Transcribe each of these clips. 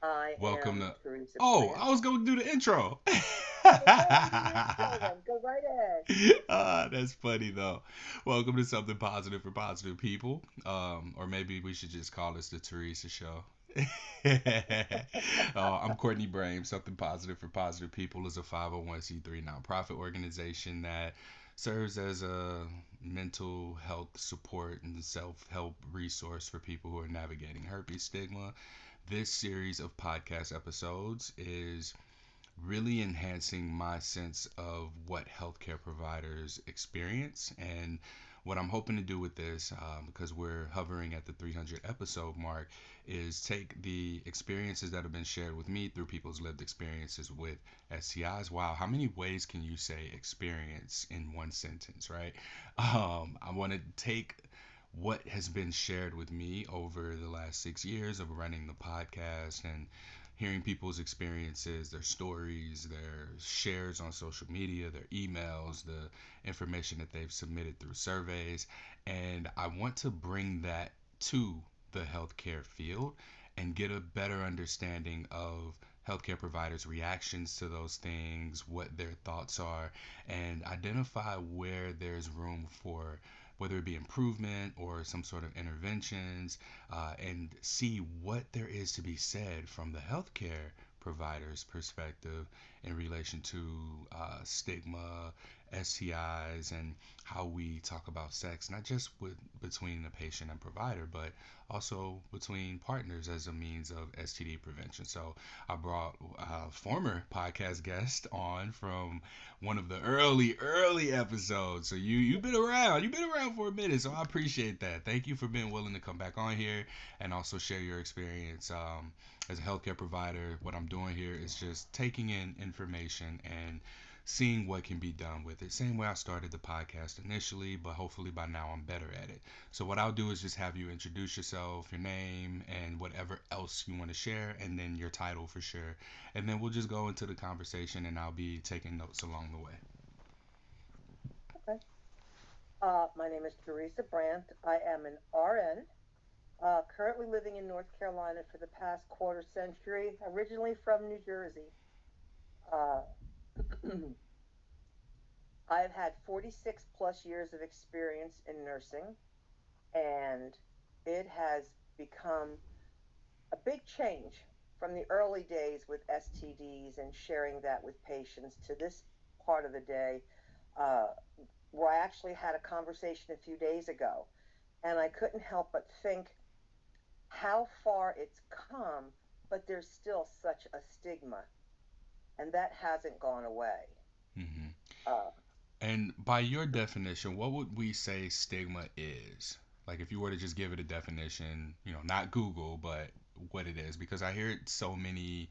I Welcome am to. Theresa Oh, Brandt. I was going to do the intro. Well, go ahead and do your intro then. Go right ahead. That's funny though. Welcome to something positive for positive people. Or maybe we should just call this the Theresa Show. I'm Courtney Brame. Something positive for positive people is a 501c3 nonprofit organization that serves as a mental health support and self-help resource for people who are navigating herpes stigma. This series of podcast episodes is really enhancing my sense of what healthcare providers experience. And what I'm hoping to do with this, because we're hovering at the 300 episode mark, is take the experiences that have been shared with me through people's lived experiences with STIs. Wow, how many ways can you say experience in one sentence, right? I want to take what has been shared with me over the last 6 years of running the podcast and hearing people's experiences, their stories, their shares on social media, their emails, the information that they've submitted through surveys. And I want to bring that to the healthcare field and get a better understanding of healthcare providers' reactions to those things, what their thoughts are, and identify where there's room for whether it be improvement or some sort of interventions, and see what there is to be said from the healthcare provider's perspective in relation to stigma, STIs, and how we talk about sex, not just between the patient and provider, but also between partners as a means of STD prevention. So I brought a former podcast guest on from one of the early episodes. So you've been around. You've been around for a minute. So I appreciate that. Thank you for being willing to come back on here and also share your experience as a healthcare provider. What I'm doing here is just taking in information and seeing what can be done with it. Same way I started the podcast initially, but hopefully by now I'm better at it. So what I'll do is just have you introduce yourself, your name, and whatever else you want to share, and then your title for sure. And then we'll just go into the conversation, and I'll be taking notes along the way. Okay. My name is Theresa Brandt. I am an RN, currently living in North Carolina for the past quarter century, originally from New Jersey. Uh, I've had 46 plus years of experience in nursing, and it has become a big change from the early days with STDs and sharing that with patients to this part of the day, uh, where I actually had a conversation a few days ago, and I couldn't help but think how far it's come, but there's still such a stigma, and that hasn't gone away. Hmm. Uh, And by your definition, what would we say stigma is? Like if you were to just give it a definition, not Google, but what it is, because I hear it so many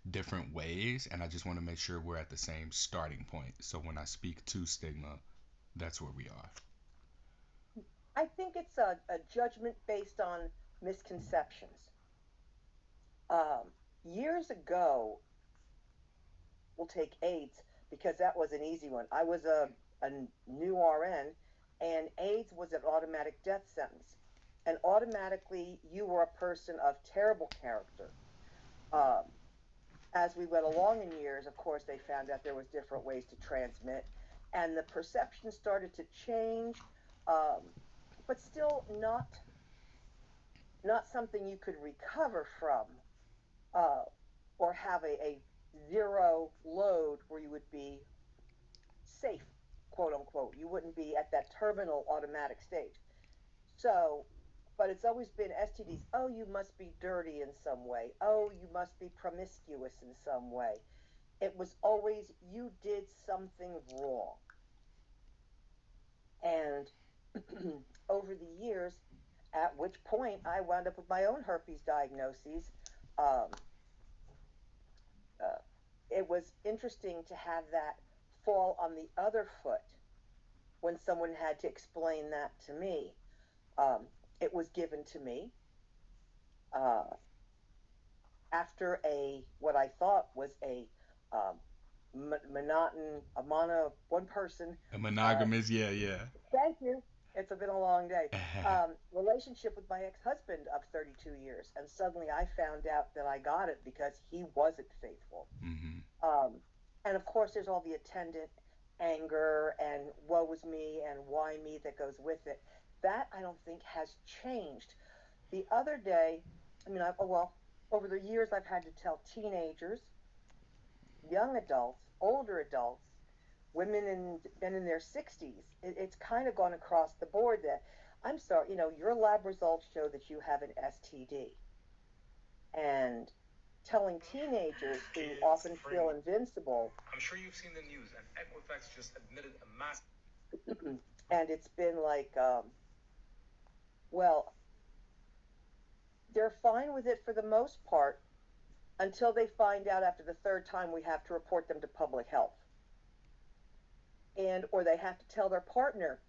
different ways, and I just want to make sure we're at the same starting point. So when I speak to stigma, that's where we are. I think it's a judgment based on misconceptions. Um, Years ago, we'll take AIDS because that was an easy one. I was a new RN, and AIDS was an automatic death sentence. And automatically, you were a person of terrible character. Um, as we went along in years, of course, they found out there was different ways to transmit, and the perception started to change, um, but still not something you could recover from, uh, or have a zero load where you would be safe, quote unquote. You wouldn't be at that terminal automatic stage. So, but it's always been STDs. Oh, you must be dirty in some way. Oh, you must be promiscuous in some way. It was always you did something wrong. And over the years, at which point I wound up with my own herpes diagnoses, um, uh, it was interesting to have that fall on the other foot when someone had to explain that to me. Um, it was given to me uh, after a what I thought was a um, monoton, a mono one person. A Uh, monogamous, yeah, yeah. Thank you. It's been a long day. Relationship with my ex-husband of 32 years, and suddenly I found out that I got it because he wasn't faithful. Hmm. Um, and of course, there's all the attendant anger and woe is me and why me that goes with it. That I don't think has changed. The other day, well, over the years, I've had to tell teenagers, young adults, older adults, women been in their 60s. It's kind of gone across the board that I'm sorry, your lab results show that you have an STD. And telling teenagers who often feel invincible, and it's been like, well, they're fine with it for the most part until they find out after the third time we have to report them to public health. And or they have to tell their partner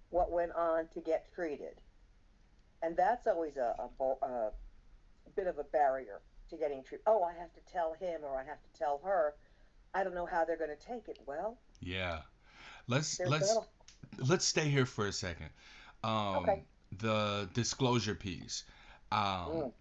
what went on to get treated. And that's always a bit of a barrier to getting treated. Oh, I have to tell him or I have to tell her. I don't know how they're going to take it. Well, Yeah. Let's there's let's not let's stay here for a second. okay. The disclosure piece. Um, Mm,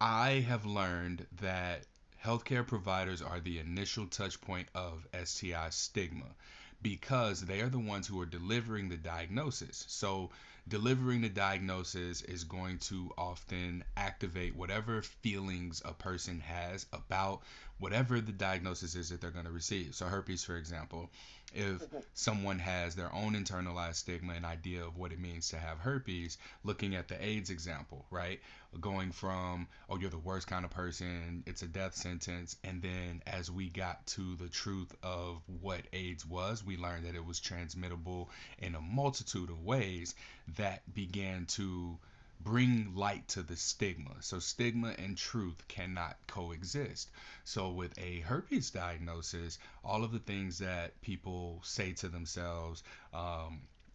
I have learned that healthcare providers are the initial touch point of STI stigma because they are the ones who are delivering the diagnosis. So, delivering the diagnosis is going to often activate whatever feelings a person has about whatever the diagnosis is that they're going to receive. So, herpes, for example, if mhm, someone has their own internalized stigma and idea of what it means to have herpes, looking at the AIDS example, right? Going from, oh, you're the worst kind of person, it's a death sentence, and then as we got to the truth of what AIDS was, we learned that it was transmittable in a multitude of ways that began to bring light to the stigma. So stigma and truth cannot coexist. So with a herpes diagnosis, all of the things that people say to themselves,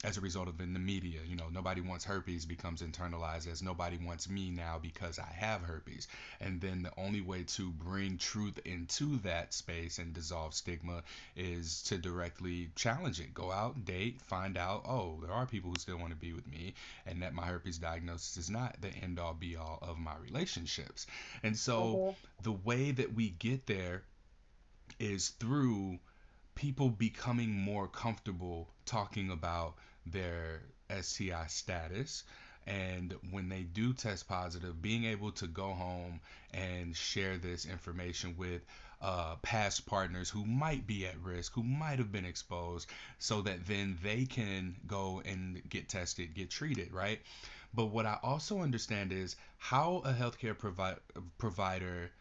as a result of in the media, nobody wants herpes becomes internalized as nobody wants me now because I have herpes. And then the only way to bring truth into that space and dissolve stigma is to directly challenge it. Go out, date, find out, oh, there are people who still want to be with me, and that my herpes diagnosis is not the end all be all of my relationships. And so mhm. the way that we get there is through people becoming more comfortable talking about their STI status. And when they do test positive, being able to go home and share this information with past partners who might be at risk, who might have been exposed, so that then they can go and get tested, get treated, right? But what I also understand is how a healthcare provider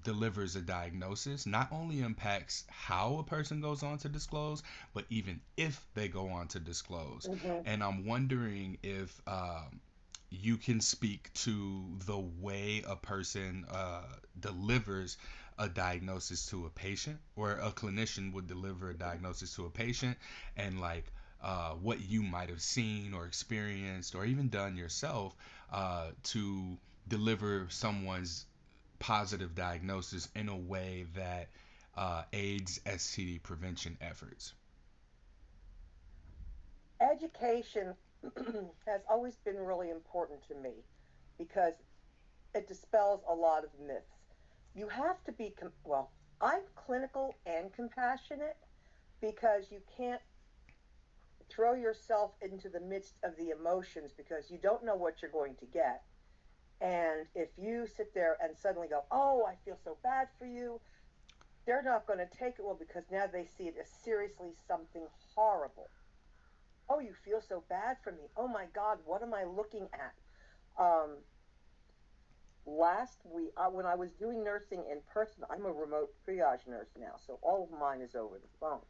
delivers a diagnosis not only impacts how a person goes on to disclose, but even if they go on to disclose. Mhm. And I'm wondering if you can speak to the way a person delivers a diagnosis to a patient, or a clinician would deliver a diagnosis to a patient, and like what you might have seen or experienced or even done yourself to deliver someone's positive diagnosis in a way that aids STD prevention efforts. Education has always been really important to me because it dispels a lot of myths. You have to be, well, I'm clinical and compassionate because you can't throw yourself into the midst of the emotions because you don't know what you're going to get. And if you sit there and suddenly go, oh, I feel so bad for you, they're not going to take it well because now they see it as seriously something horrible. Oh, you feel so bad for me. Oh my God, what am I looking at? Um, Last week, when I was doing nursing in person, I'm a remote triage nurse now, so all of mine is over the phone.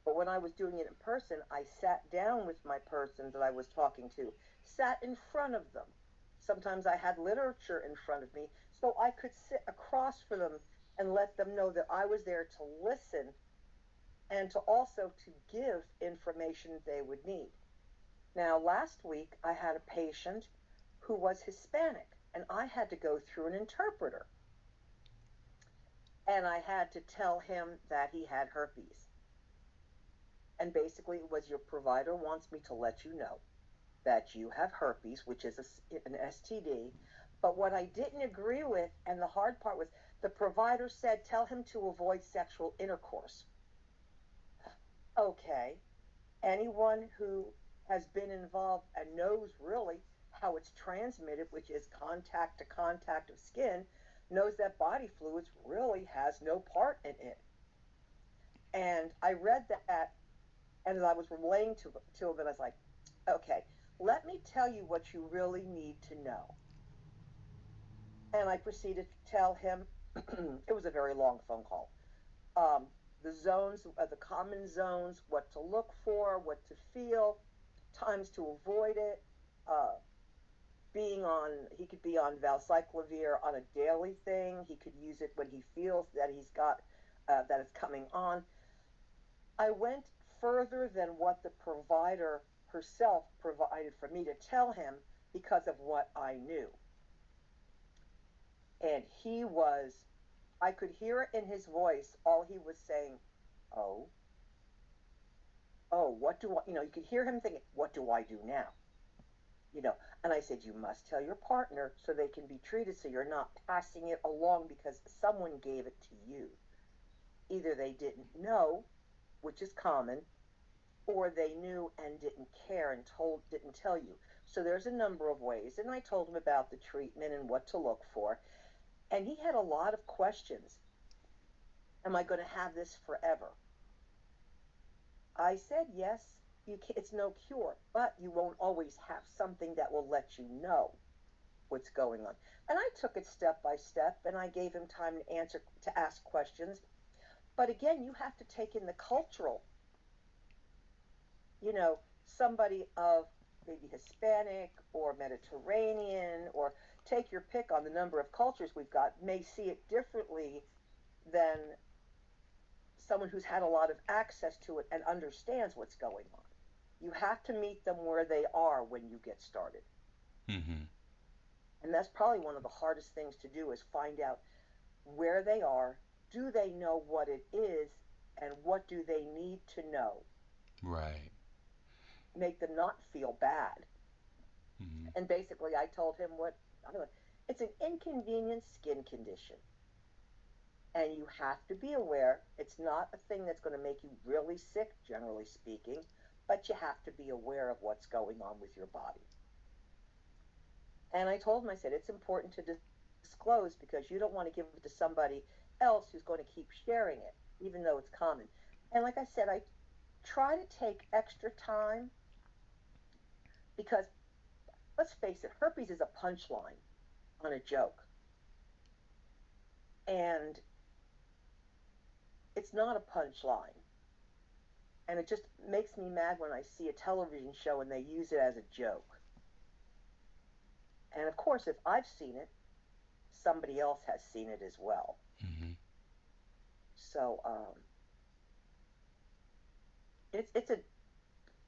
But when I was doing it in person, I sat down with my person that I was talking to, sat in front of them. Sometimes I had literature in front of me, so I could sit across from them and let them know that I was there to listen and to also to give information they would need. Now, last week I had a patient who was Hispanic, and I had to go through an interpreter, and I had to tell him that he had herpes. And basically, it was your provider wants me to let you know that you have herpes, which is an STD. But what I didn't agree with, and the hard part was, the provider said, tell him to avoid sexual intercourse. Okay, anyone who has been involved and knows really how it's transmitted, which is contact to contact of skin, knows that body fluids really has no part in it. And I read that, and as I was relaying to him, and I was like, okay, let me tell you what you really need to know. And I proceeded to tell him, it was a very long phone call, um, the zones, the common zones, what to look for, what to feel, times to avoid it, uh, being on, he could be on valcyclovir on a daily thing. He could use it when he feels that he's got, that it's coming on. I went further than what the provider herself provided for me to tell him because of what I knew. And he was, I could hear it in his voice, all he was saying, oh, oh, what do I, you could hear him thinking, what do I do now? you know and I said, you must tell your partner so they can be treated, so you're not passing it along because someone gave it to you. Either they didn't know, which is common, or they knew and didn't care and didn't tell you. So there's a number of ways, and I told him about the treatment and what to look for, and he had a lot of questions. Am I going to have this forever? I said, yes, it's no cure, but you won't always have something that will let you know what's going on. And I took it step by step, and I gave him time to ask questions. But again, you have to take in the cultural, you know, somebody of maybe Hispanic or Mediterranean, or take your pick on the number of cultures we've got, may see it differently than someone who's had a lot of access to it and understands what's going on. You have to meet them where they are when you get started. Mm-hmm. And that's probably one of the hardest things to do, is find out where they are. Do they know what it is? And what do they need to know? Right. Make them not feel bad. Mm-hmm. And basically, I told him I don't know, it's an inconvenient skin condition. And you have to be aware it's not a thing that's going to make you really sick, generally speaking, but you have to be aware of what's going on with your body. And I told him, I said, it's important to disclose because you don't want to give it to somebody else who's going to keep sharing it, even though it's common. And like I said, I try to take extra time because, let's face it, herpes is a punchline on a joke. And it's not a punchline. And it just makes me mad when I see a television show and they use it as a joke. And of course, if I've seen it, somebody else has seen it as well. Mm-hmm. So it's a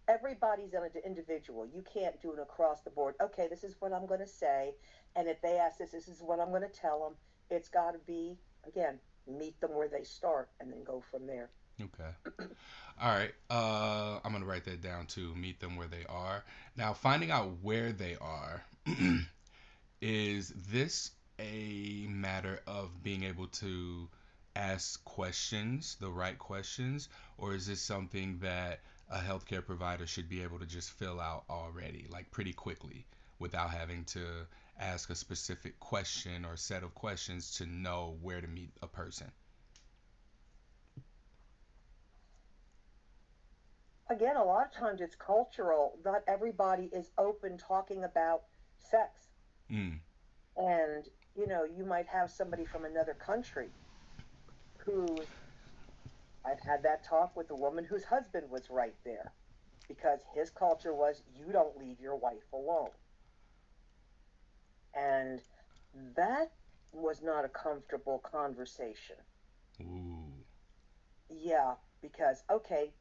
everybody's an individual. You can't do it across the board. Okay, this is what I'm going to say, and if they ask this is what I'm going to tell them. It's got to be, again, meet them where they start and then go from there. Okay. All right. I'm gonna write that down too. Meet them where they are. Now, finding out where they are, is this a matter of being able to ask questions, the right questions, or is this something that a healthcare provider should be able to just fill out already, like pretty quickly, without having to ask a specific question or set of questions to know where to meet a person? Again, a lot of times it's cultural. Not everybody is open talking about sex. Mm, And, you might have somebody from another country who's, I've had that talk with a woman whose husband was right there because his culture was, you don't leave your wife alone. And that was not a comfortable conversation. ooh, Yeah, because, okay,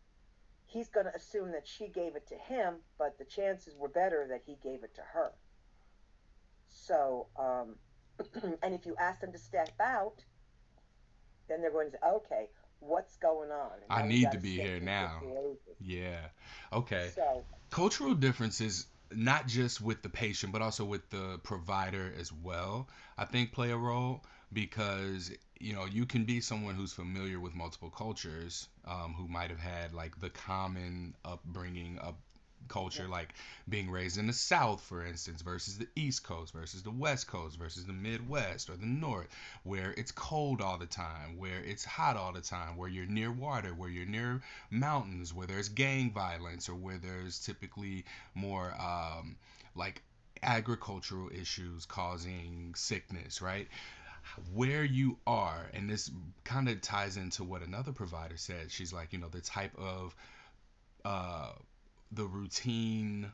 he's going to assume that she gave it to him, but the chances were better that he gave it to her. So, and if you ask them to step out, then they're going to say, okay, what's going on, and I now we need got to to be sit here here for now. 4 ages. Yeah. Okay. So, Cultural differences, not just with the patient, but also with the provider as well, I think play a role because, you can be someone who's familiar with multiple cultures, who might have had like the common upbringing, culture, like being raised in the South, for instance, versus the East Coast, versus the West Coast, versus the Midwest or the North, where it's cold all the time, where it's hot all the time, where you're near water, where you're near mountains, where there's gang violence, or where there's typically more like agricultural issues causing sickness, right? Where you are, and this kind of ties into what another provider said. She's like, the type of uh, the routine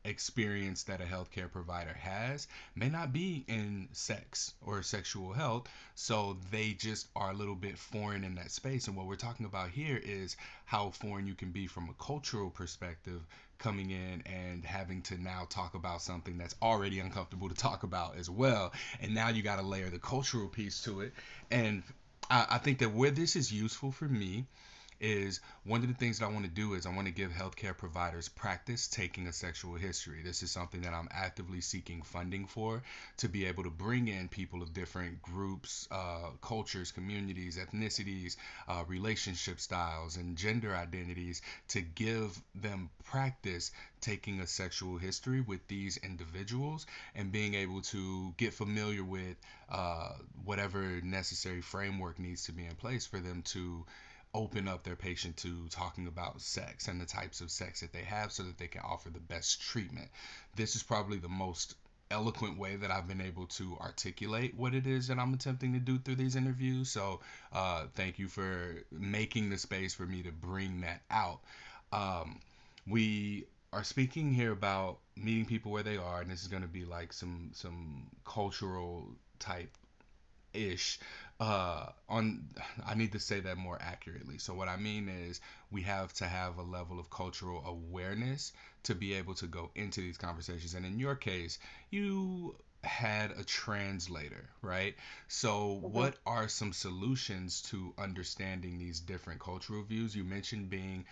experience that a healthcare provider has may not be in sex or sexual health, so they just are a little bit foreign in that space. And what we're talking about here is how foreign you can be from a cultural perspective, coming in and having to now talk about something that's already uncomfortable to talk about as well, and now you got to layer the cultural piece to it. And I think that where this is useful for me is one of the things that I want to do is I want to give healthcare providers practice taking a sexual history. This is something that I'm actively seeking funding for, to be able to bring in people of different groups, cultures, communities, ethnicities, relationship styles, and gender identities, to give them practice taking a sexual history with these individuals and being able to get familiar with uh, whatever necessary framework needs to be in place for them to open up their patient to talking about sex and the types of sex that they have, so that they can offer the best treatment. This is probably the most eloquent way that I've been able to articulate what it is that I'm attempting to do through these interviews. So, thank you for making the space for me to bring that out. Um, we are speaking here about meeting people where they are, and this is going to be like some cultural type ish on I need to say that more accurately. So what I mean is we have to have a level of cultural awareness to be able to go into these conversations. And in your case, you had a translator, right? So mhm. what are some solutions to understanding these different cultural views? You mentioned being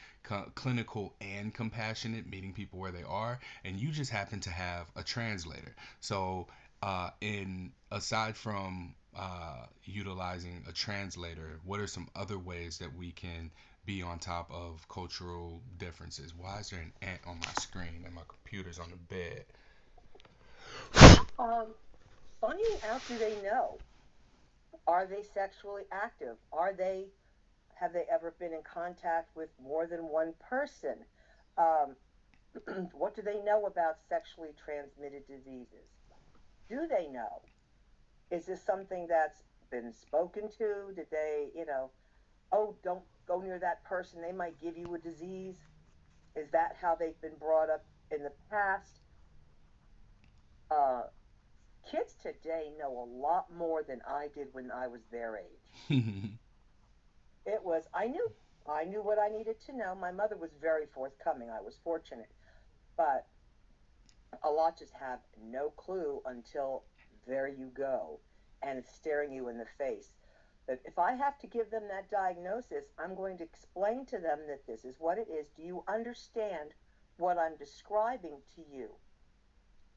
clinical and compassionate, meeting people where they are, and you just happen to have a translator. So in aside from utilizing a translator, what are some other ways that we can be on top of cultural differences? Why is there an ant on my screen and my computer's on the bed? um, Finding out, do they know? Are they sexually active? Have they ever been in contact with more than one person? Um, what do they know about sexually transmitted diseases? Do they know? Is this something that's been spoken to? Did they, oh, don't go near that person, they might give you a disease? Is that how they've been brought up in the past? Uh, Kids today know a lot more than I did when I was their age. It was, I knew what I needed to know. My mother was very forthcoming. I was fortunate. But a lot just have no clue until there you go, and it's staring you in the face. But if I have to give them that diagnosis, I'm going to explain to them that this is what it is. Do you understand what I'm describing to you?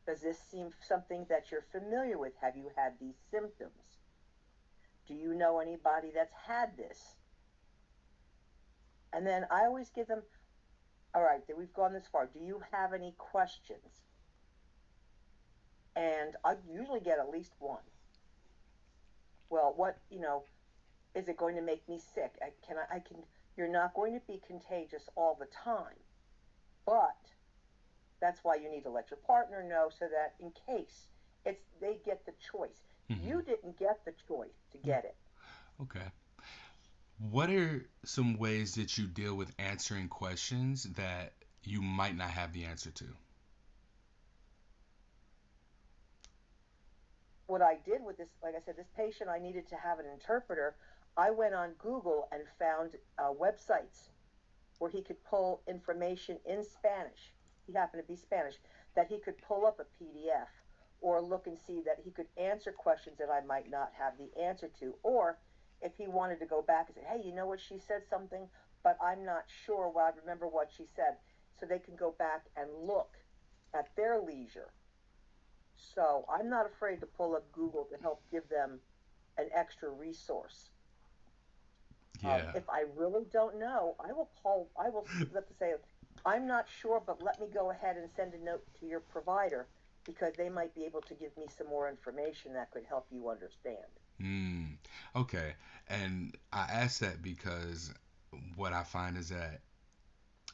Does this seem something that you're familiar with? Have you had these symptoms? Do you know anybody that's had this? And then I always give them, all right, we've gone this far. Do you have any questions? And I usually get at least one. Well, is it going to make me sick? You're not going to be contagious all the time, but that's why you need to let your partner know, so that in case they get the choice. Mhm. You didn't get the choice to Yeah. get it. Okay. What are some ways that you deal with answering questions that you might not have the answer to? What I did with this, like I said, this patient, I needed to have an interpreter. I went on Google and found websites where he could pull information in Spanish. He happened to be Spanish, that he could pull up a PDF or look and see that he could answer questions that I might not have the answer to. Or if he wanted to go back and say, hey, you know what, she said something, but I'm not sure what I remember what she said. So they can go back and look at their leisure. So I'm not afraid to pull up Google to help give them an extra resource. Yeah. If I really don't know, I will call, I will let to say, I'm not sure, but let me go ahead and send a note to your provider because they might be able to give me some more information that could help you understand. Mm, okay. And I ask that because what I find is that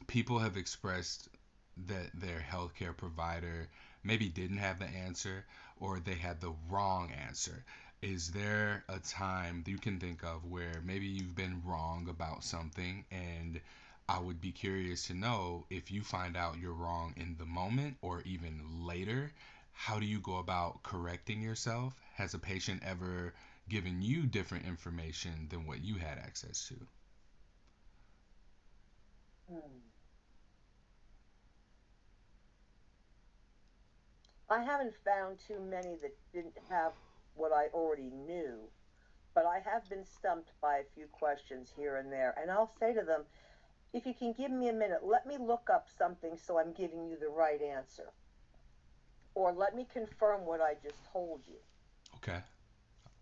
people have expressed that their healthcare provider maybe didn't have the answer or they had the wrong answer. Is there a time that you can think of where maybe you've been wrong about something? And I would be curious to know if you find out you're wrong in the moment or even later, how do you go about correcting yourself? Has a patient ever given you different information than what you had access to? Hmm. I haven't found too many that didn't have what I already knew, but I have been stumped by a few questions here and there. And I'll say to them, if you can give me a minute, let me look up something so I'm giving you the right answer. Or let me confirm what I just told you. Okay.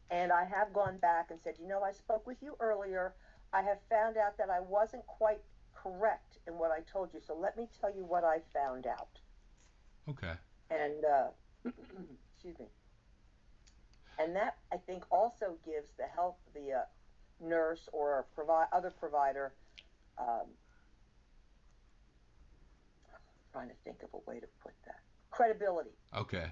And I have gone back and said, you know, I spoke with you earlier. I have found out that I wasn't quite correct in what I told you. So let me tell you what I found out. Okay. And, excuse me. And that I think also gives the nurse or other provider, um, trying to think of a way to put that, credibility. Okay.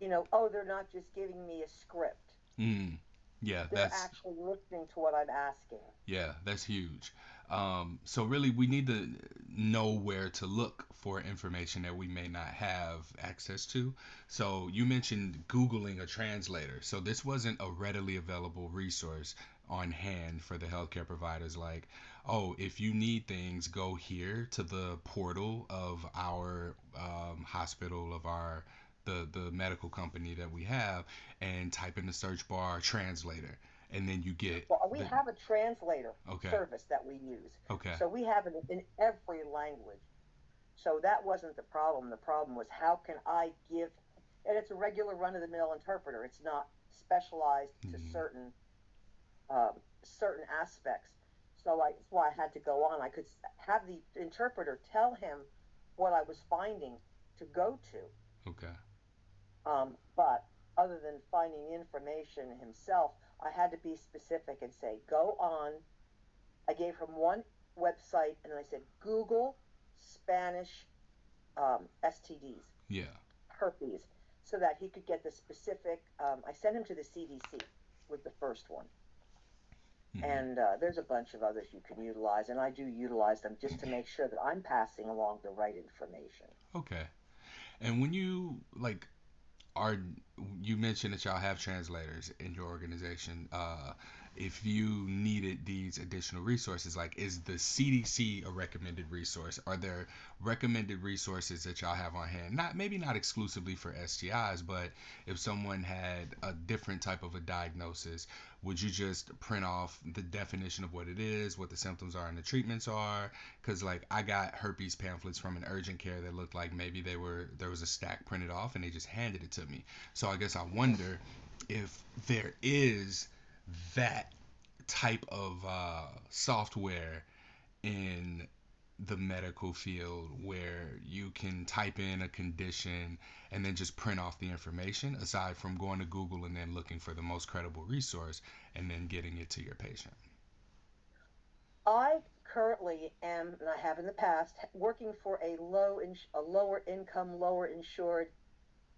You know, oh, they're not just giving me a script. Mm. Yeah, They're actually listening to what I'm asking. that's huge. So really, we need to know where to look for information that we may not have access to. So you mentioned Googling a translator. So this wasn't a readily available resource on hand for the healthcare providers. Like, oh, if you need things, go here to the portal of our hospital, of our the medical company that we have, and type in the search bar translator, and then you get Well, we the have a translator okay, service that we use. okay, So we have it in every language. So that wasn't the problem. The problem was how can I give, and it's a regular run of the mill interpreter. It's not specialized to mm, certain aspects. So that's why I had to go on. I could have the interpreter tell him what I was finding to go to. okay, But other than finding the information himself, I had to be specific and say, go on. I gave him one website and I said, Google Spanish STDs, yeah, herpes, so that he could get the specific. I sent him to the CDC with the first one. hmm, And there's a bunch of others you can utilize, and I do utilize them just to make sure that I'm passing along the right information. okay. And when you like are you mentioned that y'all have translators in your organization. If you needed these additional resources, like is the CDC a recommended resource? Are there recommended resources that y'all have on hand? Not maybe not exclusively for STIs, but if someone had a different type of a diagnosis, would you just print off the definition of what it is, what the symptoms are, and the treatments are? Because like I got herpes pamphlets from an urgent care that looked like maybe there was a stack printed off and they just handed it to me. So I guess I wonder if there is that type of software in the medical field where you can type in a condition and then just print off the information, aside from going to Google and then looking for the most credible resource and then getting it to your patient. I currently am, and I have in the past, working for a lower income, lower insured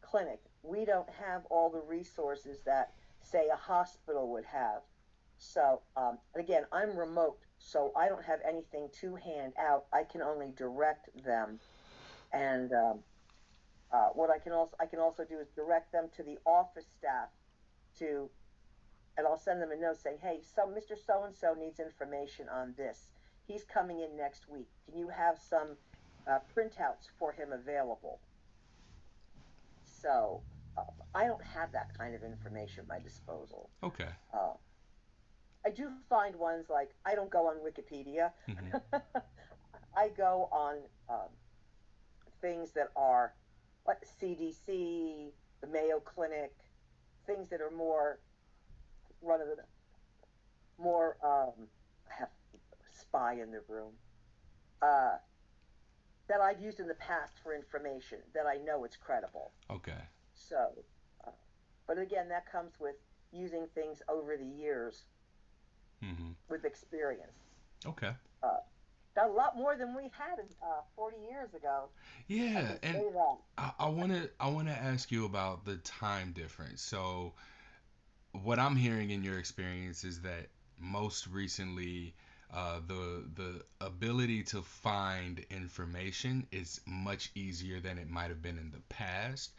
clinic. We don't have all the resources that, say, a hospital would have. So, again, I'm remote, so I don't have anything to hand out. I can only direct them, and what I can also do is direct them to the office staff to, and I'll send them a note saying, hey, so Mr. So and so needs information on this. He's coming in next week. Can you have some printouts for him available? So I don't have that kind of information at my disposal. Okay. Uh, I do find ones like I don't go on Wikipedia. Hmm. I go on things that are like CDC, the Mayo Clinic, things that are more run of the more I have spy in the room uh, that I've used in the past for information that I know it's credible. Okay. So, uh, but again, that comes with using things over the years Hmm. with experience. Okay. Uh, got a lot more than we had 40 years ago. I Yeah, can and say that. I wanna ask you about the time difference. So what I'm hearing in your experience is that most recently, the ability to find information is much easier than it might have been in the past,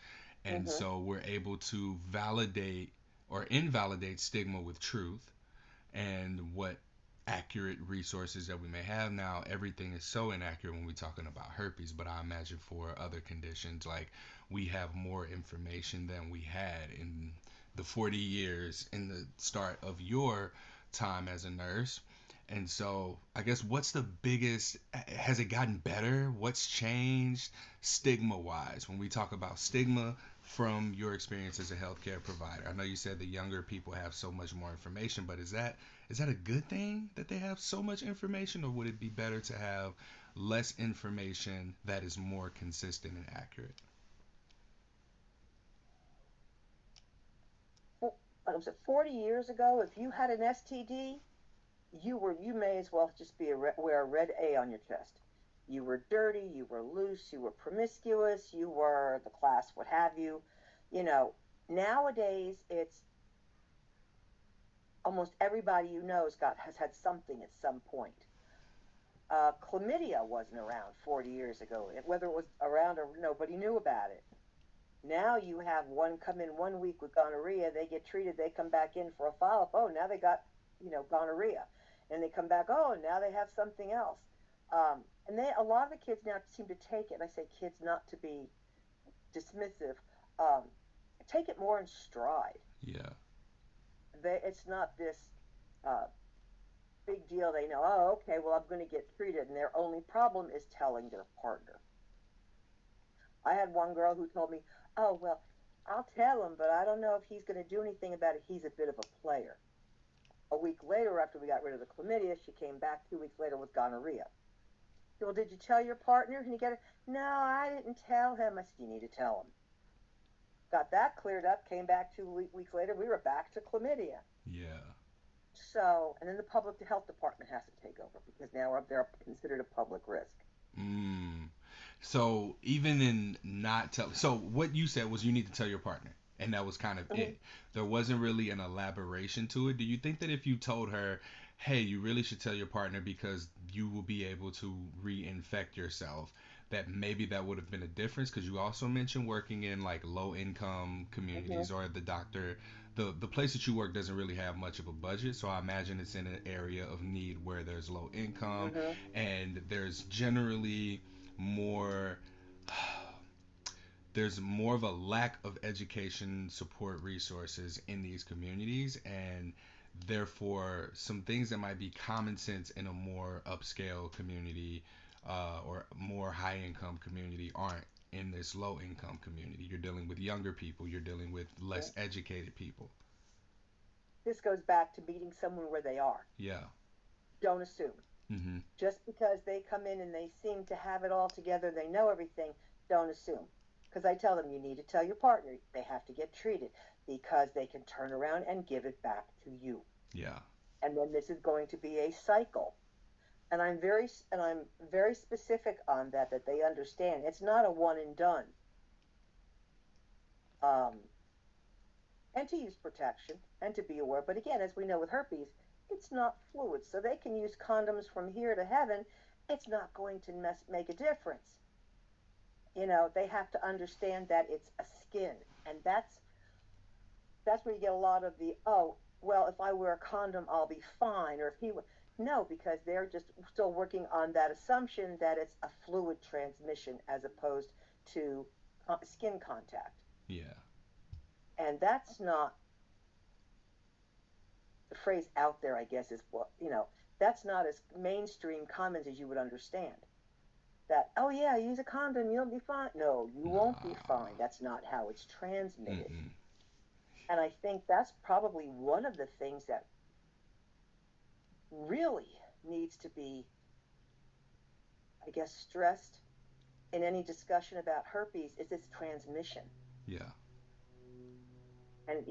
and Hmm. so we're able to validate or invalidate stigma with truth and what accurate resources that we may have now. Everything is so inaccurate when we're talking about herpes, but I imagine for other conditions, like we have more information than we had in the 40 years in the start of your time as a nurse. And so I guess what's the biggest, has it gotten better? What's changed stigma wise when we talk about stigma from your experience as a healthcare provider? I know you said the younger people have so much more information, but is that a good thing that they have so much information, or would it be better to have less information that is more consistent and accurate? Like I said, 40 years ago, if you had an STD, you may as well just wear a red A on your chest. You were dirty, you were loose, you were promiscuous, you were the class, what have you. You know, nowadays it's almost everybody you know has had something at some point. Chlamydia wasn't around 40 years ago. Whether it was around or nobody knew about it. Now you have one come in 1 week with gonorrhea, they get treated, they come back in for a follow up. Oh, now they got, gonorrhea. And they come back, oh, now they have something else. And a lot of the kids now seem to take it, and I say kids not to be dismissive, um, take it more in stride. Yeah. It's not this uh, big deal. They know, oh, okay, well, I'm going to get treated. And their only problem is telling their partner. I had one girl who told me, "Oh, well, I'll tell him, but I don't know if he's going to do anything about it. He's a bit of a player." A week later, after we got rid of the chlamydia, she came back 2 weeks later with gonorrhea. Well, did you tell your partner? And you get it? No, I didn't tell him. I said, you need to tell him. Got that cleared up, came back 2 weeks later, we were back to chlamydia. Yeah. So, and then the public health department has to take over because now they're considered a public risk. Mm. So even in not tell, so what you said was you need to tell your partner, and that was kind of Mm-hmm. it. There wasn't really an elaboration to it. Do you think that if you told her, "Hey, you really should tell your partner because you will be able to reinfect yourself," that maybe that would have been a difference? Because you also mentioned working in like low income Mm-hmm. communities, or the doctor, the place that you work doesn't really have much of a budget. So I imagine it's in an area of need where there's low income, Mm-hmm. and more there's more of a lack of education support resources in these communities, and therefore some things that might be common sense in a more upscale community, or more high income community aren't in this low income community. You're dealing with younger people, you're dealing with Yeah. less educated people. This goes back to meeting someone where they are. Yeah. Don't assume. Mm-hmm. Just because they come in and they seem to have it all together, they know everything, don't assume. Because I tell them you need to tell your partner they have to get treated because they can turn around and give it back to you. Yeah. And then this is going to be a cycle. And I'm very specific on that they understand it's not a one and done. Um, and to use protection and to be aware. But again, as we know with herpes, it's not fluid, so they can use condoms from here to heaven. It's not going to make a difference. They have to understand that it's a skin, and that's where you get a lot of the, oh, well, if I wear a condom I'll be fine, or if no, because they're just still working on that assumption that it's a fluid transmission as opposed to skin contact. Yeah. And that's not the phrase out there, I guess, is what, that's not as mainstream common as you would understand. That, oh yeah, use a condom, you'll be fine. No, you won't be fine. Nah. That's not how it's transmitted. Mm-mm. And I think that's probably one of the things that really needs to be, I guess, stressed in any discussion about herpes is its transmission. Yeah. And,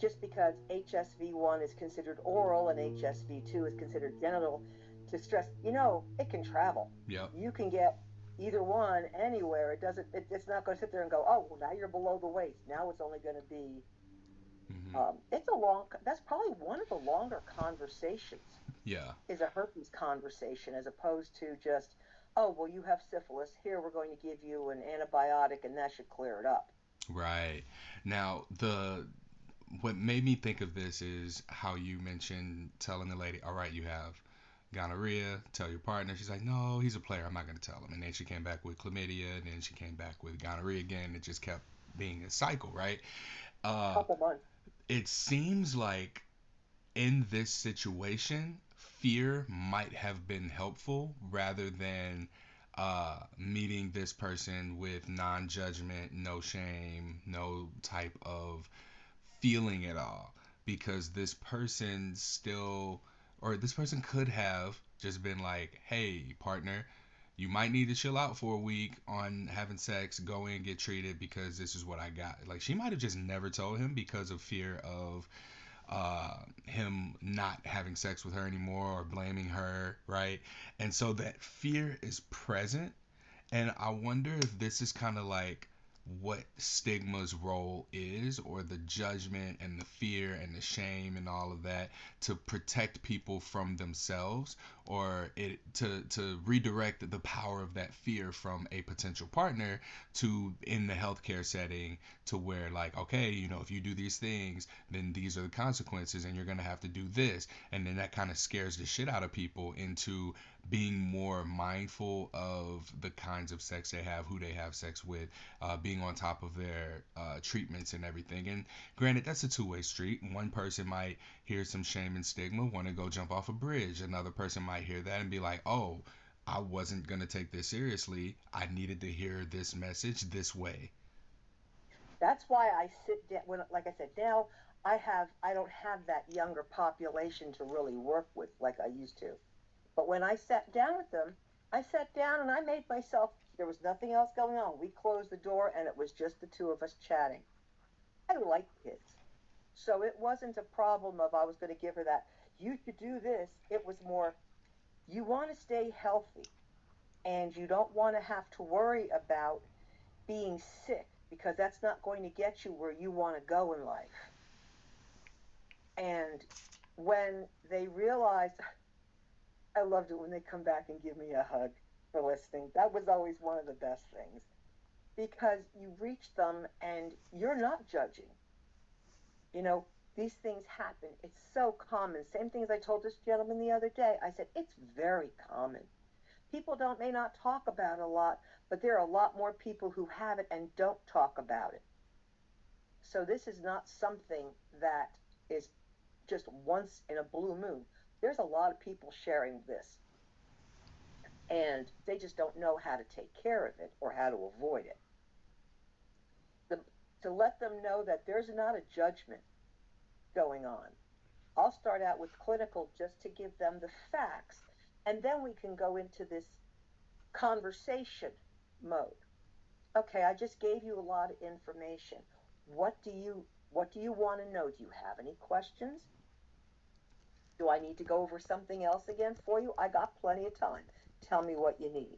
just because HSV1 is considered oral and HSV2 is considered genital, to stress, it can travel. Yep. You can get either one anywhere. It's not going to sit there and go, oh, well, now you're below the waist. Now it's only going to be, Mm-hmm. that's probably one of the longer conversations Yeah. is a herpes conversation as opposed to just, oh, well, you have syphilis. Here, we're going to give you an antibiotic and that should clear it up. Right. Now, the what made me think of this is how you mentioned telling the lady, all right, you have gonorrhea, tell your partner. She's like, no, he's a player. I'm not going to tell him. And then she came back with chlamydia, and then she came back with gonorrhea again. It just kept being a cycle, right? Uh, Couple months. it seems like in this situation, fear might have been helpful rather than meeting this person with non judgment, no shame, no type of feeling at all. Because this person still, or this person could have just been like, hey, partner, you might need to chill out for a week on having sex. Go in, get treated because this is what I got. Like, she might have just never told him because of fear of him not having sex with her anymore or blaming her, right? And so that fear is present. And I wonder if this is kind of like what stigma's role is, or the judgment and the fear and the shame and all of that to protect people from themselves, or it to redirect the power of that fear from a potential partner to in the healthcare setting, to where like, okay, if you do these things, then these are the consequences and you're going to have to do this. And then that kind of scares the shit out of people into being more mindful of the kinds of sex they have, who they have sex with, being on top of their treatments and everything. And granted, that's a two-way street. One person might hear some shame and stigma, want to go jump off a bridge. Another person might hear that and be like, oh, I wasn't going to take this seriously. I needed to hear this message this way. That's why I sit down when, like I said, now I don't have that younger population to really work with like I used to. But when I sat down with them, I sat down and I made myself, there was nothing else going on. We closed the door and it was just the two of us chatting. I like kids. So it wasn't a problem of I was going to give her that, you should do this. It was more, you want to stay healthy and you don't want to have to worry about being sick because that's not going to get you where you want to go in life. And when they realized, I loved it when they come back and give me a hug for listening. That was always one of the best things because you reach them and you're not judging. You know, these things happen. It's so common. Same thing as I told this gentleman the other day. I said, it's very common. People don't may not talk about it a lot, but there are a lot more people who have it and don't talk about it. So this is not something that is just once in a blue moon. There's a lot of people sharing this, and they just don't know how to take care of it or how to avoid it. The, to let them know that there's not a judgment going on. I'll start out with clinical just to give them the facts, and then we can go into this conversation mode. Okay, I just gave you a lot of information. What do you want to know? Do you have any questions? Do I need to go over something else again for you? I got plenty of time. Tell me what you need.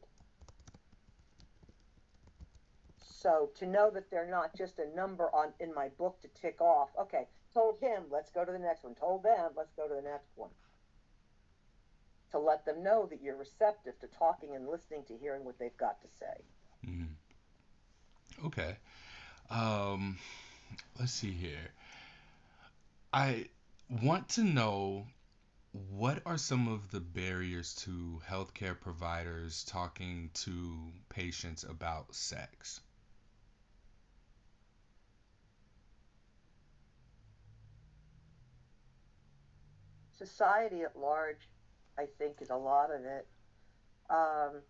So to know that they're not just a number on in my book to tick off. Okay, told him, let's go to the next one. Told them, let's go to the next one. To let them know that you're receptive to talking and listening to hearing what they've got to say. Mm. Okay. Um, let's see here. I want to know, what are some of the barriers to healthcare providers talking to patients about sex? Society at large, I think, is a lot of it. Um,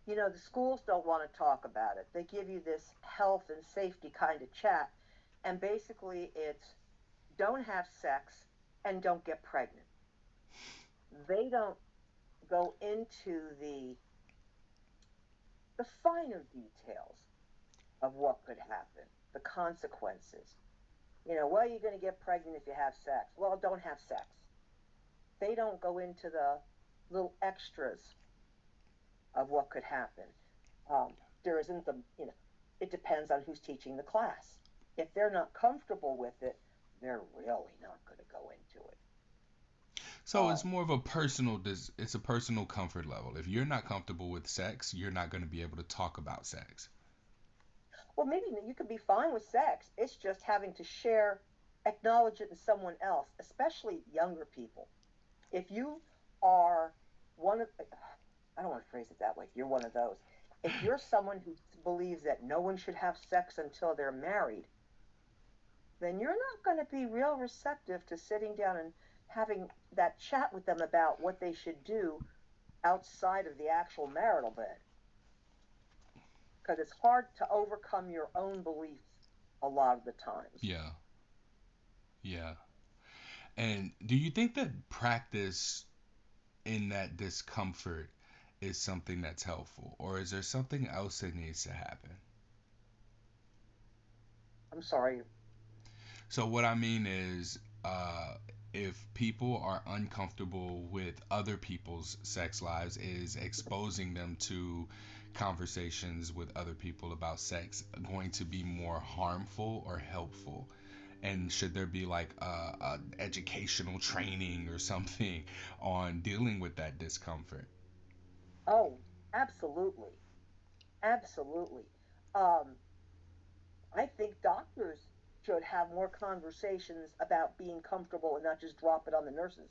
the schools don't want to talk about it. They give you this health and safety kind of chat, and basically it's don't have sex and don't get pregnant. They don't go into the finer details of what could happen, the consequences. Well, you're going to get pregnant if you have sex. Well, don't have sex. They don't go into the little extras of what could happen. Um, there isn't it depends on who's teaching the class. If they're not comfortable with it, they're really not going to go into it. So it's more of a it's a personal comfort level. If you're not comfortable with sex, you're not going to be able to talk about sex. Well, maybe you could be fine with sex. It's just having to share, acknowledge it in someone else, especially younger people. If you are one of, I don't want to phrase it that way, if you're one of those. If you're someone who believes that no one should have sex until they're married, then you're not going to be real receptive to sitting down and having that chat with them about what they should do outside of the actual marital bed. Because it's hard to overcome your own beliefs a lot of the times. Yeah, yeah. And do you think that practice in that discomfort is something that's helpful, or is there something else that needs to happen? I'm sorry. So what I mean is, if people are uncomfortable with other people's sex lives, is exposing them to conversations with other people about sex going to be more harmful or helpful? And should there be like a educational training or something on dealing with that discomfort? Oh, absolutely. Absolutely. Um, I think doctors should have more conversations about being comfortable and not just drop it on the nurses.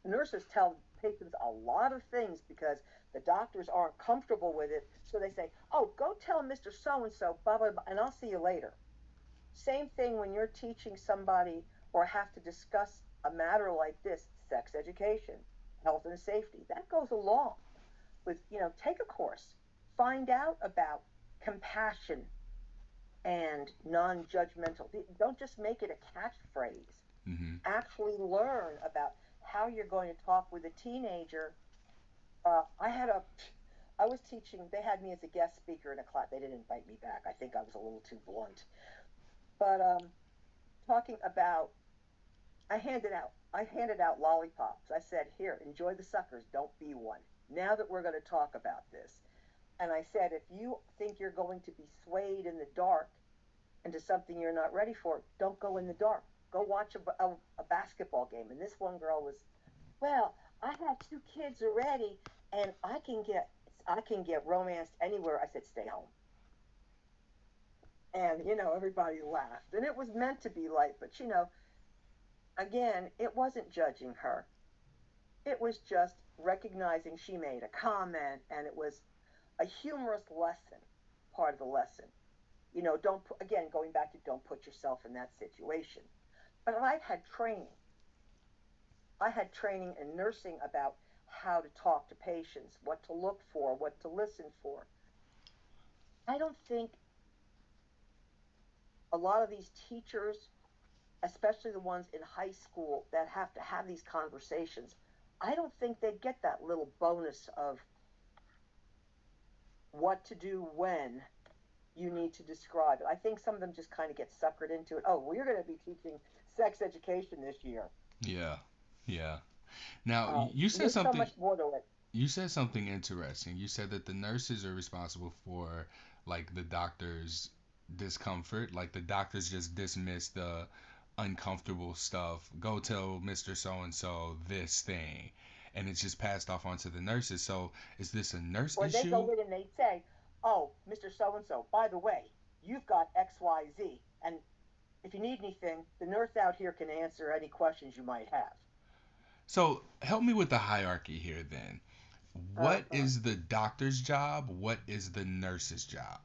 Nurses tell patients a lot of things because the doctors aren't comfortable with it. So they say, oh, go tell Mr. So and so, blah, blah, blah, and I'll see you later. Same thing when you're teaching somebody or have to discuss a matter like this sex education, health and safety. That goes along with, take a course, find out about compassion and non judgmental. Don't just make it a catchphrase. Mm-hmm. Actually learn about how you're going to talk with a teenager. I was teaching, they had me as a guest speaker in a class. They didn't invite me back. I think I was a little too blunt. But talking about, I handed out lollipops. I said, here, enjoy the suckers. Don't be one. Now that we're going to talk about this. And I said, if you think you're going to be swayed in the dark into something you're not ready for, don't go in the dark. Go watch a basketball game. And this one girl was, well, I have two kids already, and I can get romanced anywhere. I said, stay home. And everybody laughed, and it was meant to be light. But again, it wasn't judging her. It was just recognizing she made a comment, and it was a humorous lesson, part of the lesson. Don't again going back to don't put yourself in that situation. But I had training in nursing about how to talk to patients, what to look for, what to listen for. I don't think a lot of these teachers, especially the ones in high school that have to have these conversations, I don't think they get that little bonus of what to do when you need to describe it. I think some of them just kind of get suckered into it. Oh, we're going to be teaching sex education this year. Yeah, yeah. Now There's so much more to it. you said something interesting. You said that the nurses are responsible for like the doctor's discomfort. Like the doctors just dismiss the uncomfortable stuff. Go tell Mr. So and so this thing. And it's just passed off onto the nurses. So is this a nurse Or they issue? go in and they say, oh, Mr. So and so, by the way, you've got XYZ. And if you need anything, the nurse out here can answer any questions you might have. So help me with the hierarchy here then. What Uh-huh. is the doctor's job? What is the nurse's job?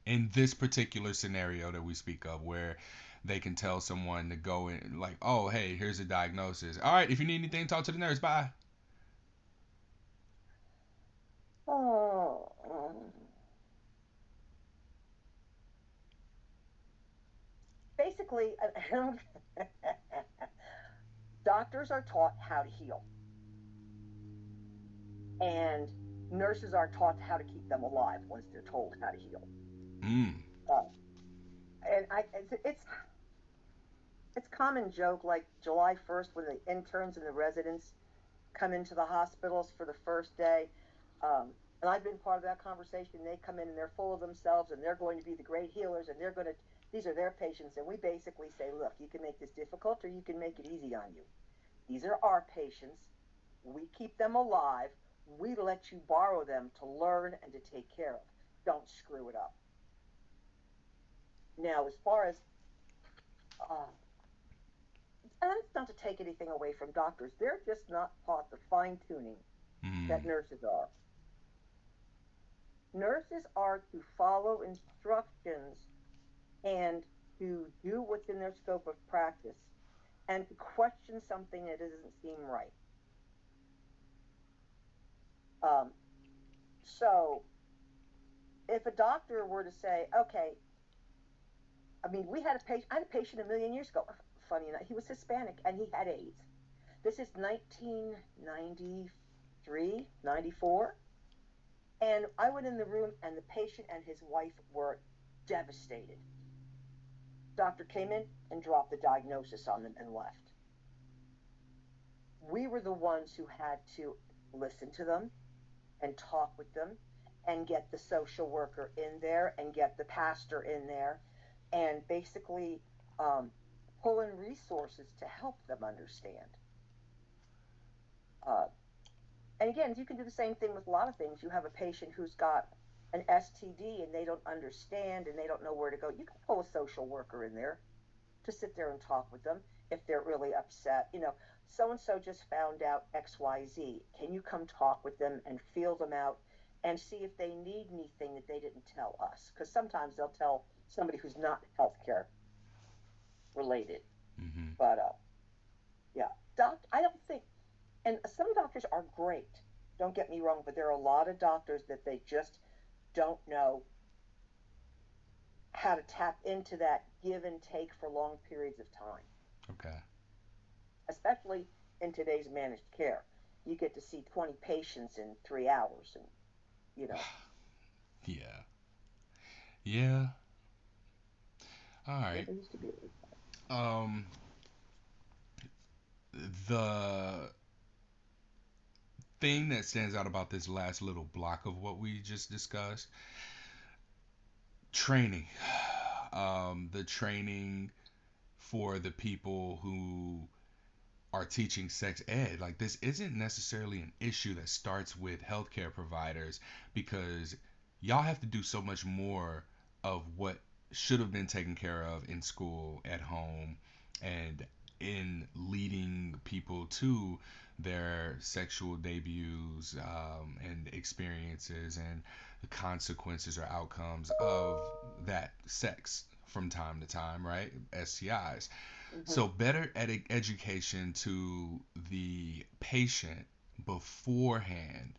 in this particular scenario that we speak of, where they can tell someone to go in, like, oh, hey, here's a diagnosis. All right, if you need anything, talk to the nurse. Bye. Oh, basically, doctors are taught how to heal, and nurses are taught how to keep them alive once they're told how to heal. Mm. Uh, and it's common joke like July 1st when the interns and the residents come into the hospitals for the first day. And I've been part of that conversation. They come in and they're full of themselves and they're going to be the great healers and these are their patients. And we basically say, look, you can make this difficult or you can make it easy on you. These are our patients. We keep them alive. We let you borrow them to learn and to take care of. Don't screw it up. Now, as far as, uh, and that's not to take anything away from doctors, they're just not taught the fine tuning that Mm. nurses are. Nurses are to follow instructions and to do what's in their scope of practice and to question something that doesn't seem right. Um, so if a doctor were to say, okay, I mean, I had a patient a million years ago. Funny enough, he was Hispanic and he had AIDS. This is 1993, 94. And I went in the room and the patient and his wife were devastated. Doctor came in and dropped the diagnosis on them and left. We were the ones who had to listen to them and talk with them and get the social worker in there and get the pastor in there and basically um, pull in resources to help them understand. Uh, and again, you can do the same thing with a lot of things. You have a patient who's got an STD and they don't understand and they don't know where to go. You can pull a social worker in there to sit there and talk with them if they're really upset. So and so just found out XYZ. Can you come talk with them and feel them out and see if they need anything that they didn't tell us? Because sometimes they'll tell somebody who's not healthcare related. Mm-hmm. But yeah, I don't think, and some doctors are great. Don't get me wrong, but there are a lot of doctors that they just don't know how to tap into that give and take for long periods of time, Okay. especially in today's managed care. You get to see 20 patients in 3 hours, and you know, Yeah. Yeah. All yeah, right. there used to be. Um, the thing that stands out about this last little block of what we just discussed, training. The training for the people who are teaching sex ed. Like, this isn't necessarily an issue that starts with healthcare providers, because y'all have to do so much more of what should have been taken care of in school, at home, and in leading people to their sexual debuts, and experiences and the consequences or outcomes of that sex from time to time, right? STIs. Mm-hmm. So better education to the patient beforehand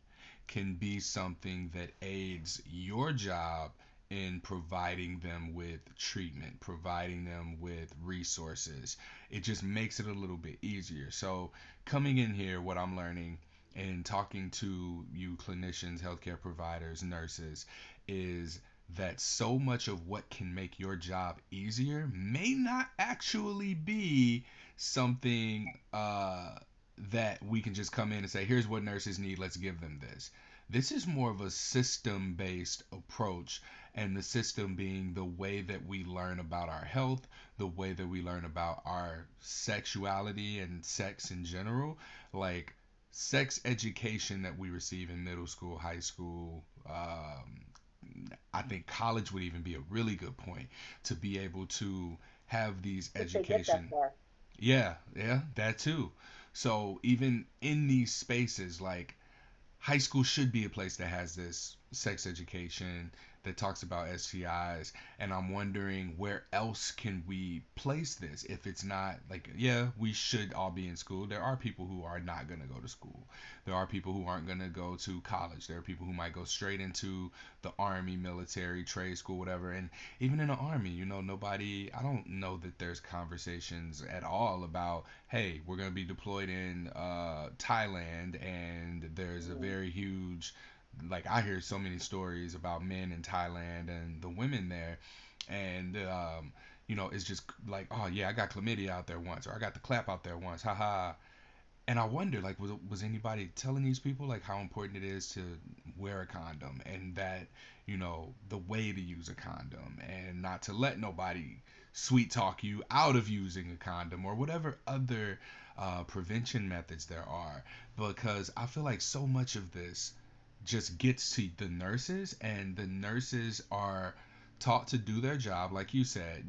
can be something that aids your job in providing them with treatment, providing them with resources. It just makes it a little bit easier. So coming in here, what I'm learning and talking to you clinicians, healthcare providers, nurses, is that so much of what can make your job easier may not actually be something that we can just come in and say, here's what nurses need, let's give them this. This is more of a system based approach, and the system being the way that we learn about our health, the way that we learn about our sexuality and sex in general. Like, sex education that we receive in middle school, high school, I think college would even be a really good point to be able to have these If they get that education. far. Yeah, yeah, that too. So even in these spaces, like, high school should be a place that has this sex education, that talks about STIs, and I'm wondering where else can we place this if it's not like, yeah, we should all be in school. There are people who are not going to go to school. There are people who aren't going to go to college. There are people who might go straight into the army, military, trade school, whatever. And even in the army, nobody, I don't know that there's conversations at all about, hey, we're going to be deployed in Thailand, and there's a Mm. very huge, like, I hear so many stories about men in Thailand and the women there, and it's just like, oh yeah, I got chlamydia out there once, or I got the clap out there once, haha. And I wonder, like, was anybody telling these people like how important it is to wear a condom, and that, the way to use a condom, and not to let nobody sweet talk you out of using a condom, or whatever other prevention methods there are. Because I feel like so much of this just gets to the nurses, and the nurses are taught to do their job. Like you said,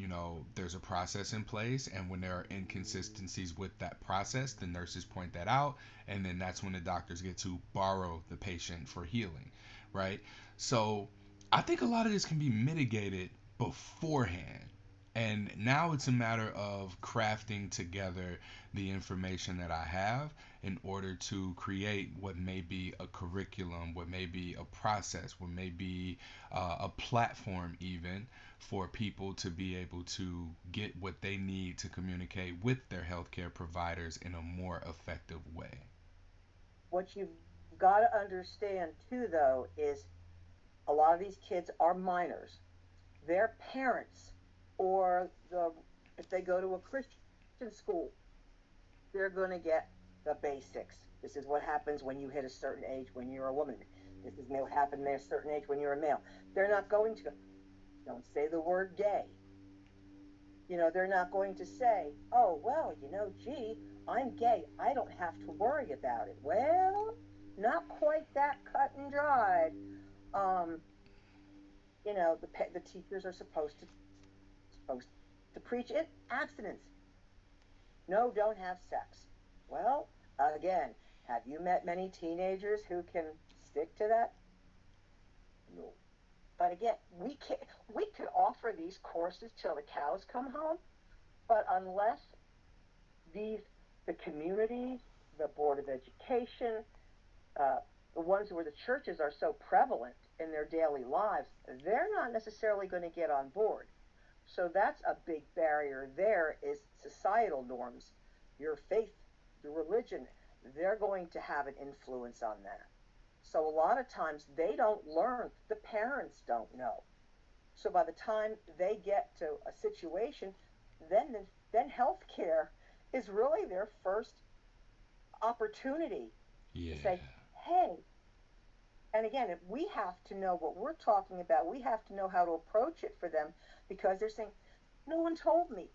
there's a process in place, and when there are inconsistencies with that process, the nurses point that out, and then that's when the doctors get to borrow the patient for healing, right? So I think a lot of this can be mitigated beforehand. And now it's a matter of crafting together the information that I have in order to create what may be a curriculum, what may be a process, what may be a platform, even for people to be able to get what they need to communicate with their healthcare providers in a more effective way. What you've got to understand too, though, is a lot of these kids are minors. Their parents, or if they go to a Christian school, they're going to get the basics. This is what happens when you hit a certain age when you're a woman. This is what happen at a certain age when you're a male. They're not going to, don't say the word gay. They're not going to say, oh, well, gee, I'm gay. I don't have to worry about it. Well, not quite that cut and dried. Um, the teachers are supposed to preach it abstinence. No, don't have sex. Well, again, have you met many teenagers who can stick to that? No. But again, we could offer these courses till the cows come home, but unless these the communities, the board of education, uh, the ones where the churches are so prevalent in their daily lives, they're not necessarily going to get on board. So that's a big barrier. There is societal norms, your faith, your religion. They're going to have an influence on that. So a lot of times they don't learn. The parents don't know. So by the time they get to a situation, then healthcare is really their first opportunity to Yeah. say, hey, and again, if we have to know what we're talking about, we have to know how to approach it for them because they're saying, no one told me.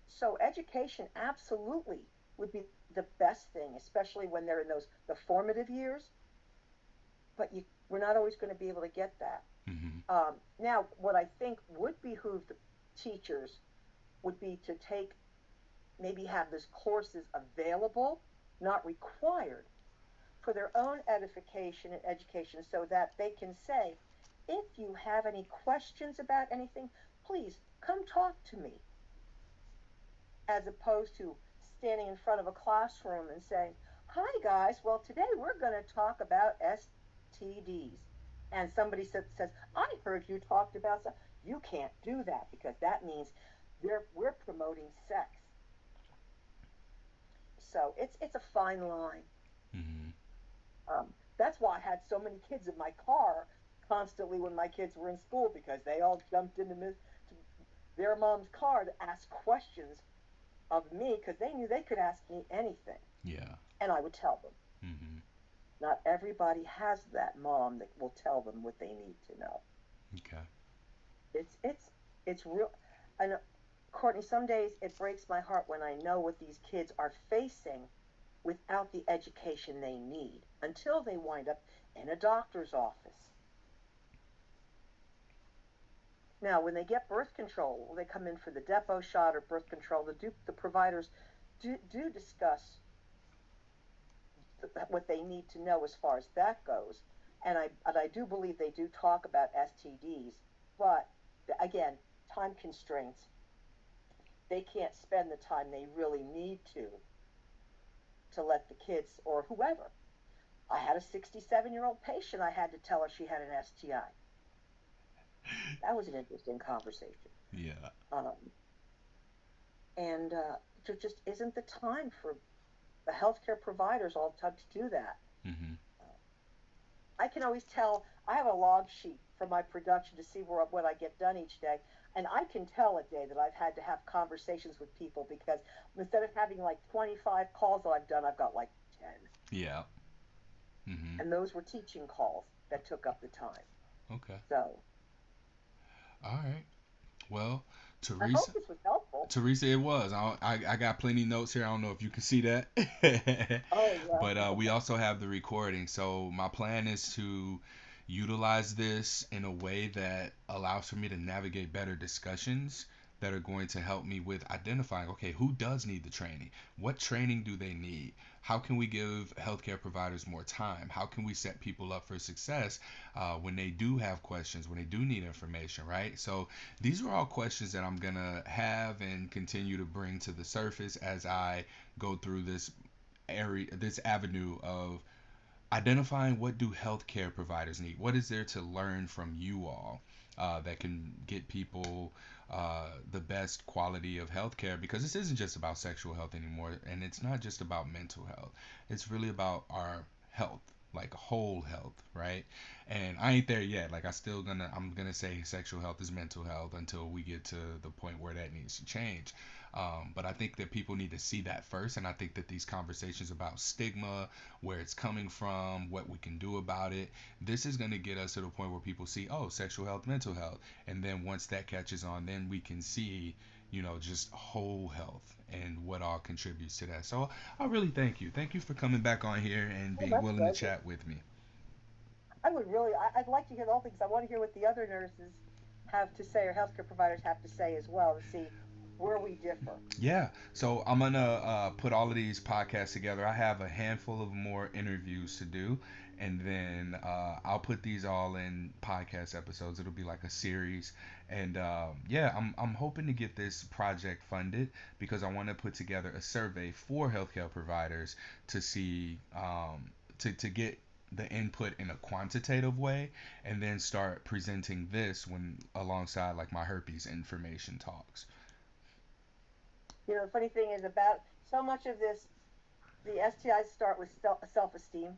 So education absolutely would be the best thing, especially when they're in those the formative years. But we're not always going to be able to get that. Hmm. Now, what I think would behoove the teachers would be to maybe have these courses available, not required, for their own edification and education so that they can say, if you have any questions about anything, please come talk to me, as opposed to standing in front of a classroom and saying, hi guys, well, today we're going to talk about STDs. And somebody says, I heard you talked about some. You can't do that because that means we're promoting sex. So it's a fine line. Hmm. That's why I had so many kids in my car constantly when my kids were in school because they all jumped into their mom's car to ask questions of me because they knew they could ask me anything, Yeah. and I would tell them. Hmm. Not everybody has that mom that will tell them what they need to know. Okay. It's real. And Courtney, some days it breaks my heart when I know what these kids are facing without the education they need until they wind up in a doctor's office. Now, when they get birth control, they come in for the depot shot or birth control. The providers do discuss what they need to know as far as that goes. And I do believe they do talk about STDs, but again, time constraints. They can't spend the time they really need to let the kids or whoever. I had a 67-year-old patient. I had to tell her she had an STI. That was an interesting conversation. Yeah. Um, and there just isn't the time for the healthcare providers all the time to do that. Hmm. I can always tell. I have a log sheet for my production to see what I get done each day, and I can tell a day that I've had to have conversations with people because instead of having like 25 calls that I've done, I've got like 10, Yeah. Hmm. and those were teaching calls that took up the time. Okay. So All right. Well, I hope Teresa, this was helpful. Teresa, it was. I got plenty notes here. I don't know if you can see that, Oh yeah. but we also have the recording. So my plan is to utilize this in a way that allows for me to navigate better discussions that are going to help me with identifying, okay, who does need the training? What training do they need? How can we give healthcare providers more time? How can we set people up for success when they do have questions, when they do need information, right? So these are all questions that I'm gonna have and continue to bring to the surface as I go through this avenue of identifying what do healthcare providers need. What is there to learn from you all that can get people the best quality of healthcare? Because this isn't just about sexual health anymore, and it's not just about mental health. It's really about our health, like whole health, right? And I ain't there yet. Like I'm gonna say sexual health is mental health until we get to the point where that needs to change. But I think that people need to see that first, and I think that these conversations about stigma, where it's coming from, what we can do about it, this is going to get us to the point where people see, oh, sexual health, mental health, and then once that catches on, then we can see, just whole health and what all contributes to that. So I really thank you for coming back on here and Oh, being my willing to pleasure. chat with me. I would really. I'd like to hear the whole thing because I want to hear what the other nurses have to say or healthcare providers have to say as well to see where we differ. Yeah, so I'm gonna put all of these podcasts together. I have a handful of more interviews to do, and then I'll put these all in podcast episodes. It'll be like a series, and yeah, I'm hoping to get this project funded because I want to put together a survey for healthcare providers to see to get the input in a quantitative way, and then start presenting this when alongside like my herpes information talks. The funny thing is about so much of this, the STIs start with self-esteem.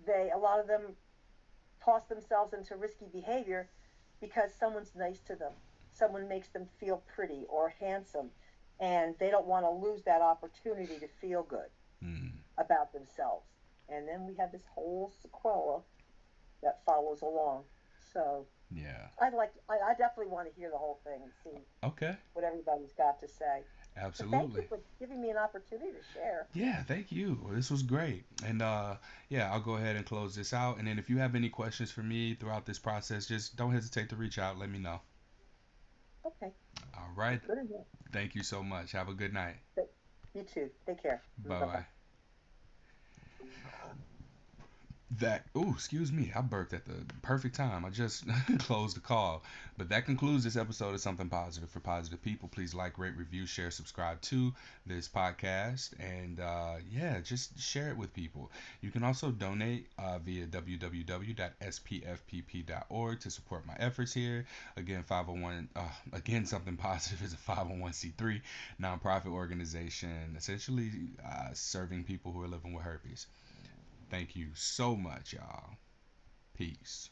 A lot of them toss themselves into risky behavior because someone's nice to them, someone makes them feel pretty or handsome, and they don't want to lose that opportunity to feel good Mm, about themselves. And then we have this whole sequela that follows along. So yeah. I definitely want to hear the whole thing and see Okay. what everybody's got to say. But thank you Absolutely. for giving me an opportunity to share. Yeah, thank you. Well, this was great. And yeah, I'll go ahead and close this out. And then if you have any questions for me throughout this process, just don't hesitate to reach out. Let me know. Okay, All right. good enough. Thank you so much. Have a good night. You too. Take care. Bye Bye bye. bye. That, oh, excuse me, I burped at the perfect time. I just closed the call. But that concludes this episode of Something Positive for Positive People. Please like, rate, review, share, subscribe to this podcast. And yeah, just share it with people. You can also donate via www.spfpp.org to support my efforts here. Again, 501, again, Something Positive is a 501c3 nonprofit organization essentially serving people who are living with herpes. Thank you so much, y'all. Peace.